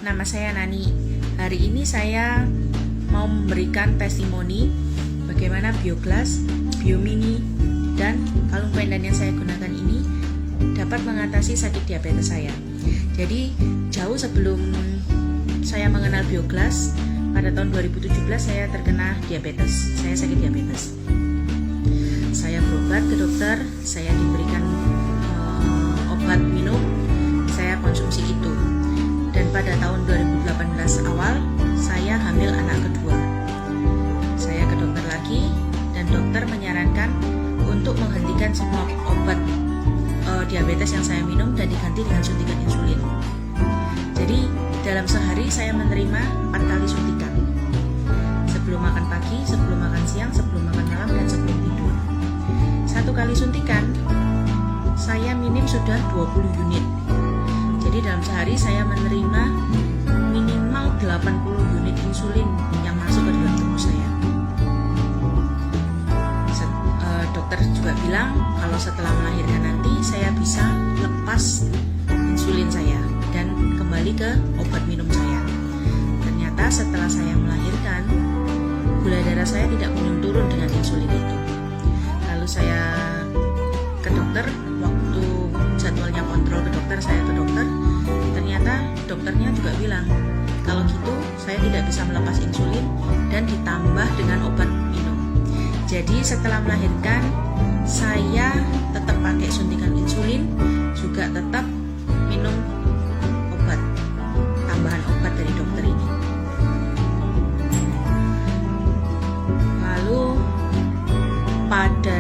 nama saya Nani. Hari ini saya mau memberikan testimoni bagaimana Bioglas, Biomini, dan kalung pendan yang saya gunakan ini dapat mengatasi sakit diabetes saya. Jadi jauh sebelum saya mengenal Bioglas, pada tahun 2017 saya terkena diabetes. Saya sakit diabetes. Saya berobat ke dokter, saya diberikan obat minum, saya konsumsi itu. Dan pada tahun 2018 awal, saya hamil anak kedua. Saya ke dokter lagi, dan dokter menyarankan untuk menghentikan semua obat diabetes yang saya minum dan diganti dengan suntikan insulin. Jadi dalam sehari saya menerima 4 kali suntikan. Sebelum makan pagi, sebelum makan siang, sebelum makan malam, dan sebelum tidur. 1 kali suntikan, saya minim sudah 20 unit. Jadi dalam sehari saya menerima minimal 80 unit insulin yang masuk ke dalam tubuh saya. Dokter juga bilang kalau setelah melahirkan nanti saya bisa lepas insulin saya dan kembali ke obat minum saya. Ternyata setelah saya melahirkan, gula darah saya tidak kunjung turun dengan insulin itu. Lalu saya ke dokter, waktu jadwalnya kontrol ke dokter, saya ke dokter. Ternyata dokternya juga bilang kalau gitu saya tidak bisa melepas insulin dan ditambah dengan obat minum. Jadi setelah melahirkan saya tetap pakai suntikan insulin, juga tetap minum obat, tambahan obat dari dokter ini. Lalu pada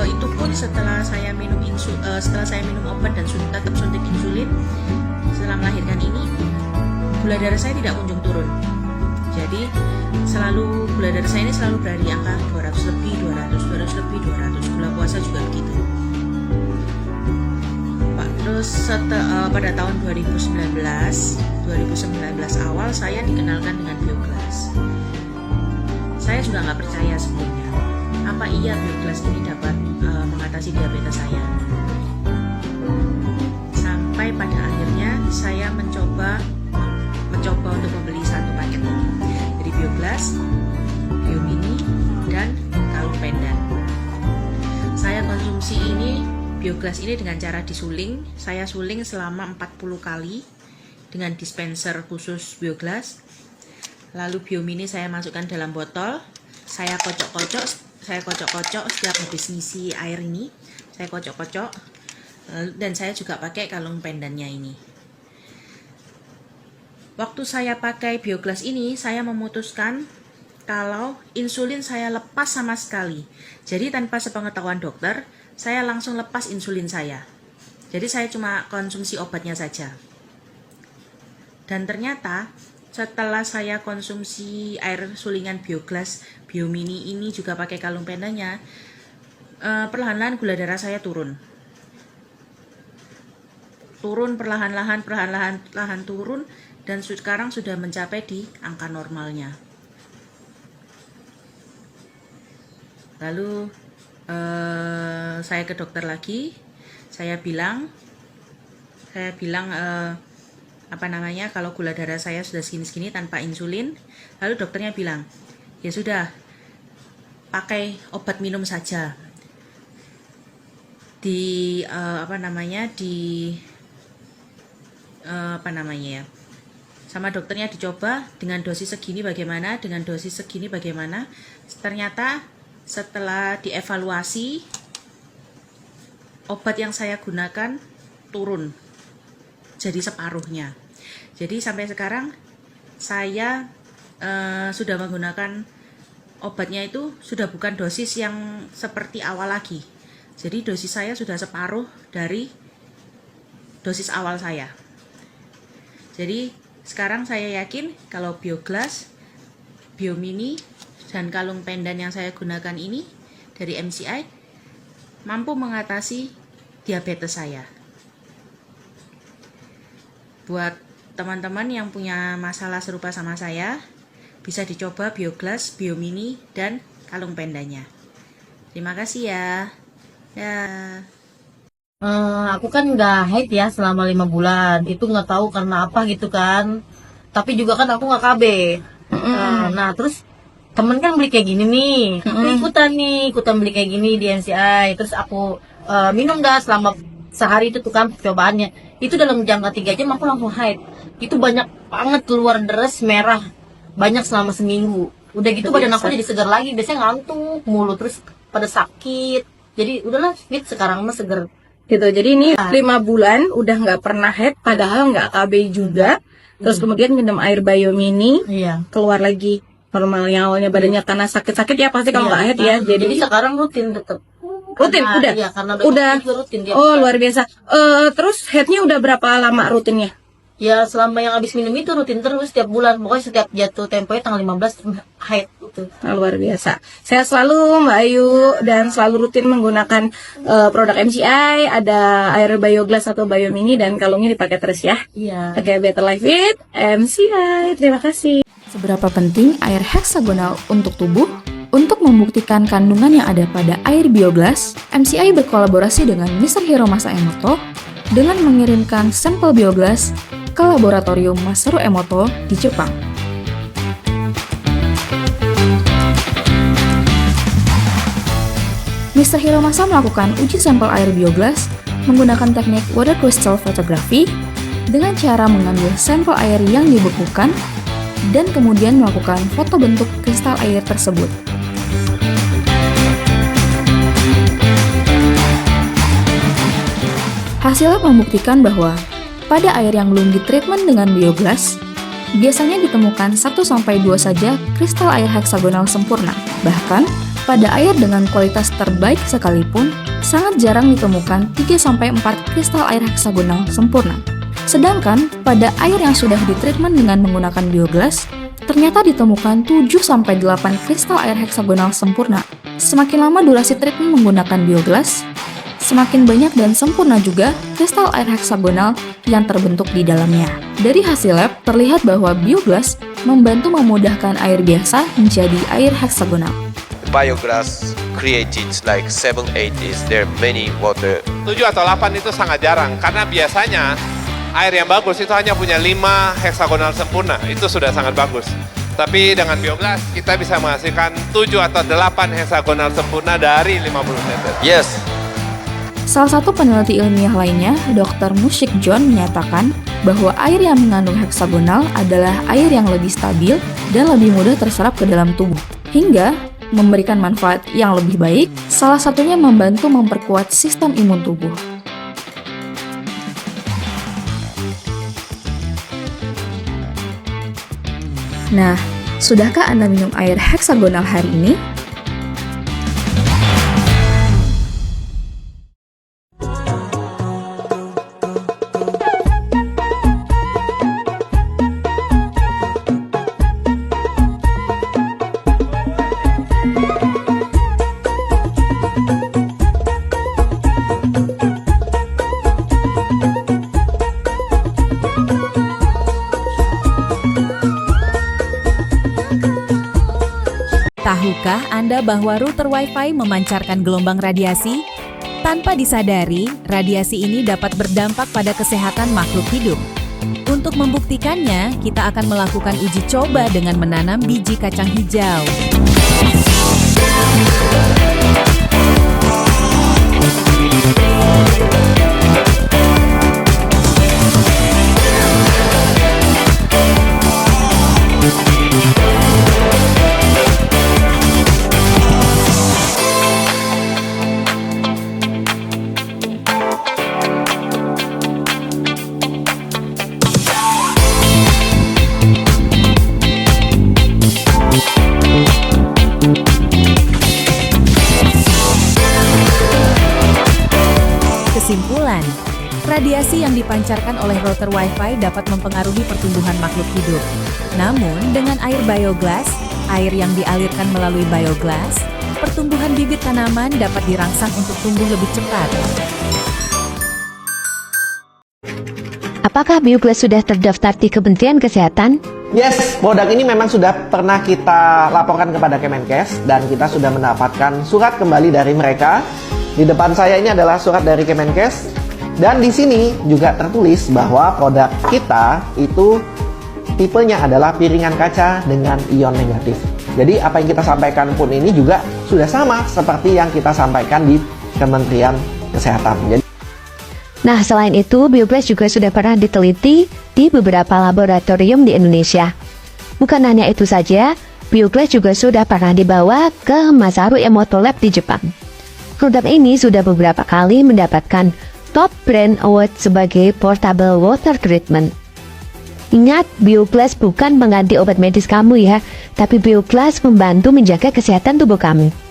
itu pun setelah saya minum obat dan tetap suntik insulin, setelah melahirkan ini gula darah saya tidak kunjung turun. Jadi selalu gula darah saya ini selalu berada di angka 200 lebih, 200 lebih, 200. Gula puasa juga begitu. Terus pada tahun 2019 awal saya dikenalkan dengan Bioglas. Saya juga nggak percaya sebelumnya. Apa iya Bioglas ini dapat mengatasi diabetes saya? Sampai pada akhirnya saya mencoba untuk membeli satu paket ini. Jadi Bioglas, Biomini, dan kalung pendan. Saya konsumsi Bioglas ini dengan cara disuling. Saya suling selama 40 kali dengan dispenser khusus Bioglas. Lalu Biomini saya masukkan dalam botol. Saya kocok-kocok setiap habis ngisi air ini. Saya kocok-kocok. Dan saya juga pakai kalung pendannya ini. Waktu saya pakai Bioglas ini, saya memutuskan kalau insulin saya lepas sama sekali. Jadi tanpa sepengetahuan dokter, saya langsung lepas insulin saya. Jadi saya cuma konsumsi obatnya saja. Dan ternyata setelah saya konsumsi air sulingan Bioglas, Biomini ini juga pakai kalung pendannya, perlahan-lahan gula darah saya turun. Perlahan-lahan turun, dan sekarang sudah mencapai di angka normalnya. Lalu saya ke dokter lagi. Saya bilang kalau gula darah saya sudah segini-segini tanpa insulin. Lalu dokternya bilang, ya sudah, pakai obat minum saja. Sama dokternya dicoba dengan dosis segini bagaimana, dengan dosis segini bagaimana. Ternyata setelah dievaluasi, obat yang saya gunakan turun jadi separuhnya. Jadi sampai sekarang saya sudah menggunakan obatnya itu sudah bukan dosis yang seperti awal lagi. Jadi dosis saya sudah separuh dari dosis awal saya. Jadi sekarang saya yakin kalau Bioglas, Biomini, dan kalung pendan yang saya gunakan ini dari MCI mampu mengatasi diabetes saya. Buat teman-teman yang punya masalah serupa sama saya, bisa dicoba Bioglas, Biomini, dan kalung pendannya. Terima kasih ya. Dah. Aku kan nggak haid ya selama 5 bulan. Itu nggak tahu karena apa gitu kan. Tapi juga kan aku nggak KB. Nah terus temen kan beli kayak gini nih. Aku ikutan beli kayak gini di MCI. Terus aku minum dah selama sehari itu tuh kan cobaannya. Itu dalam jangka 3 jam aku langsung haid. Itu banyak banget keluar deres merah. Banyak selama seminggu. Udah gitu badan aku jadi segar lagi. Biasanya ngantuk mulu terus pada sakit. Jadi udahlah fit sekarang mah seger. Gitu. Jadi ini 5 bulan udah nggak pernah haid, padahal nggak KB juga. Terus kemudian minum air Biomini, keluar lagi normalnya awalnya badannya karena sakit-sakit ya pasti kalau nggak haid ya. Jadi sekarang rutin tetap. Rutin udah. Iya, karena udah rutin dia. Oh luar biasa. Terus haidnya udah berapa lama rutinnya? Ya selama yang habis minum itu rutin terus setiap bulan. Pokoknya setiap jatuh temponya tanggal 15 haid gitu. Luar biasa. Saya selalu Mbak Ayu dan selalu rutin menggunakan produk MCI, ada air Bioglass atau Biomini dan kalungnya dipakai terus ya. Iya. Oke, Better Life with MCI. Terima kasih. Seberapa penting air heksagonal untuk tubuh? Untuk membuktikan kandungan yang ada pada air Bioglass, MCI berkolaborasi dengan Mr. Hiromasa Emoto dengan mengirimkan sampel Bioglass ke laboratorium Masaru Emoto di Jepang. Mr. Hiromasa melakukan uji sampel air Bioglass menggunakan teknik water crystal photography dengan cara mengambil sampel air yang dibekukan dan kemudian melakukan foto bentuk kristal air tersebut. Hasilnya membuktikan bahwa pada air yang belum ditreatment dengan Bioglass, biasanya ditemukan 1-2 saja kristal air heksagonal sempurna. Bahkan, pada air dengan kualitas terbaik sekalipun, sangat jarang ditemukan 3-4 kristal air heksagonal sempurna. Sedangkan, pada air yang sudah ditreatment dengan menggunakan Bioglass, ternyata ditemukan 7-8 kristal air heksagonal sempurna. Semakin lama durasi treatment menggunakan Bioglass, semakin banyak dan sempurna juga kristal air heksagonal yang terbentuk di dalamnya. Dari hasil lab, terlihat bahwa Bioglass membantu memudahkan air biasa menjadi air heksagonal. Bioglass created like 7-8 is there many water. 7 atau 8 itu sangat jarang, karena biasanya air yang bagus itu hanya punya 5 heksagonal sempurna, itu sudah sangat bagus. Tapi dengan Bioglass kita bisa menghasilkan 7 atau 8 heksagonal sempurna dari 50 liter. Yes. Salah satu peneliti ilmiah lainnya, Dr. Mushik John menyatakan bahwa air yang mengandung heksagonal adalah air yang lebih stabil dan lebih mudah terserap ke dalam tubuh, hingga memberikan manfaat yang lebih baik, salah satunya membantu memperkuat sistem imun tubuh. Nah, sudahkah Anda minum air heksagonal hari ini? Tahukah Anda bahwa router Wi-Fi memancarkan gelombang radiasi? Tanpa disadari, radiasi ini dapat berdampak pada kesehatan makhluk hidup. Untuk membuktikannya, kita akan melakukan uji coba dengan menanam biji kacang hijau. Kesimpulan, radiasi yang dipancarkan oleh router Wi-Fi dapat mempengaruhi pertumbuhan makhluk hidup. Namun, dengan air Bioglass, air yang dialirkan melalui Bioglass, pertumbuhan bibit tanaman dapat dirangsang untuk tumbuh lebih cepat. Apakah Bioglass sudah terdaftar di Kementerian Kesehatan? Yes, produk ini memang sudah pernah kita laporkan kepada Kemenkes dan kita sudah mendapatkan surat kembali dari mereka Di depan saya ini adalah surat dari Kemenkes, dan di sini juga tertulis bahwa produk kita itu tipenya adalah piringan kaca dengan ion negatif. Jadi apa yang kita sampaikan pun ini juga sudah sama seperti yang kita sampaikan di Kementerian Kesehatan. Nah, selain itu, biogas juga sudah pernah diteliti di beberapa laboratorium di Indonesia. Bukan hanya itu saja, biogas juga sudah pernah dibawa ke Masaru Emoto Lab di Jepang. Produk ini sudah beberapa kali mendapatkan Top Brand Award sebagai Portable Water Treatment. Ingat, biogas bukan mengganti obat medis kamu ya, tapi biogas membantu menjaga kesehatan tubuh kamu.